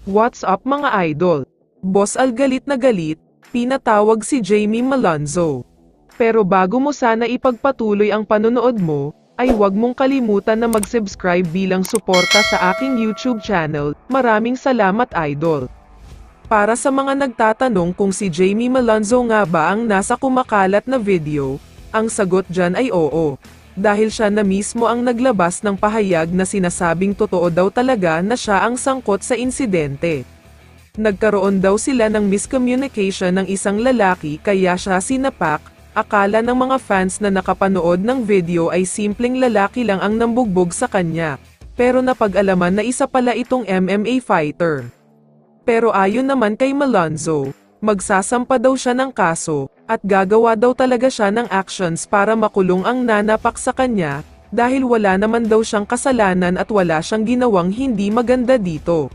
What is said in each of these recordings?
What's up mga idol? Boss Al galit na galit, pinatawag si Jamie Malonzo. Pero bago mo sana ipagpatuloy ang panonood mo, ay huwag mong kalimutan na mag-subscribe bilang suporta sa aking YouTube channel. Maraming salamat idol. Para sa mga nagtatanong kung si Jamie Malonzo nga ba ang nasa kumakalat na video, ang sagot dyan ay oo. Dahil siya na mismo ang naglabas ng pahayag na sinasabing totoo daw talaga na siya ang sangkot sa insidente. Nagkaroon daw sila ng miscommunication ng isang lalaki kaya siya sinapak. Akala ng mga fans na nakapanood ng video ay simpleng lalaki lang ang nambugbog sa kanya. Pero napag-alaman na isa pala itong MMA fighter. Pero ayon naman kay Malonzo, magsasampa daw siya ng kaso, at gagawa daw talaga siya ng actions para makulong ang nanapak sa kanya, dahil wala naman daw siyang kasalanan at wala siyang ginawang hindi maganda dito.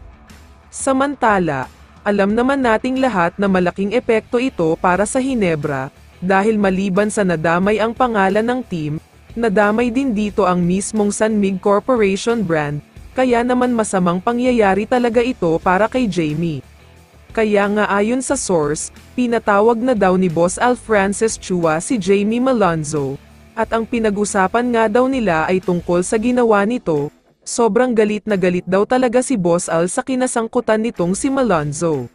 Samantala, alam naman nating lahat na malaking epekto ito para sa Hinebra, dahil maliban sa nadamay ang pangalan ng team, nadamay din dito ang mismong San Mig Corporation brand, kaya naman masamang pangyayari talaga ito para kay Jamie. Kaya nga ayon sa source, pinatawag na daw ni Boss Al Francis Chua si Jamie Malonzo, at ang pinag-usapan nga daw nila ay tungkol sa ginawa nito. Sobrang galit na galit daw talaga si Boss Al sa kinasangkutan nitong si Malonzo.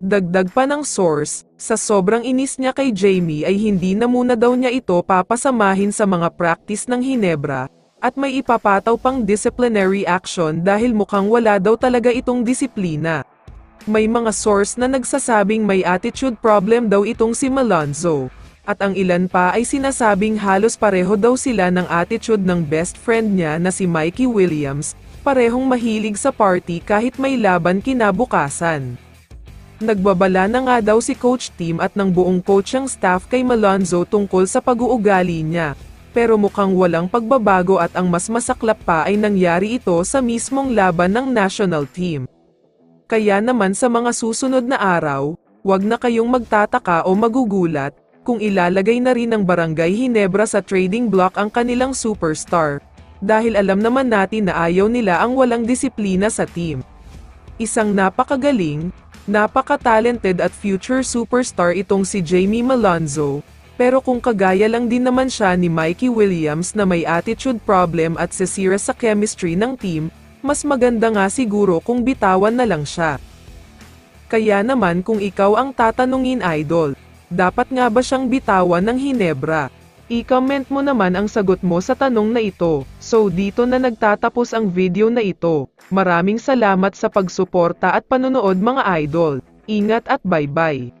Dagdag pa ng source, sa sobrang inis niya kay Jamie ay hindi na muna daw niya ito papasamahin sa mga practice ng Hinebra, at may ipapataw pang disciplinary action dahil mukhang wala daw talaga itong disiplina. May mga source na nagsasabing may attitude problem daw itong si Malonzo, at ang ilan pa ay sinasabing halos pareho daw sila ng attitude ng best friend niya na si Mikey Williams, parehong mahilig sa party kahit may laban kinabukasan. Nagbabala na nga daw si Coach Tim at ng buong coaching staff kay Malonzo tungkol sa pag-uugali niya, pero mukhang walang pagbabago at ang mas masaklap pa ay nangyari ito sa mismong laban ng national team. Kaya naman sa mga susunod na araw, wag na kayong magtataka o magugulat, kung ilalagay na rin ng Barangay Hinebra sa trading block ang kanilang superstar. Dahil alam naman natin na ayaw nila ang walang disiplina sa team. Isang napakagaling, napaka-talented at future superstar itong si Jamie Malonzo, pero kung kagaya lang din naman siya ni Mikey Williams na may attitude problem at sisira sa chemistry ng team, mas maganda nga siguro kung bitawan na lang siya. Kaya naman kung ikaw ang tatanungin idol, dapat nga ba siyang bitawan ng Hinebra? I-comment mo naman ang sagot mo sa tanong na ito. So dito na nagtatapos ang video na ito. Maraming salamat sa pagsuporta at panonood mga idol. Ingat at bye-bye.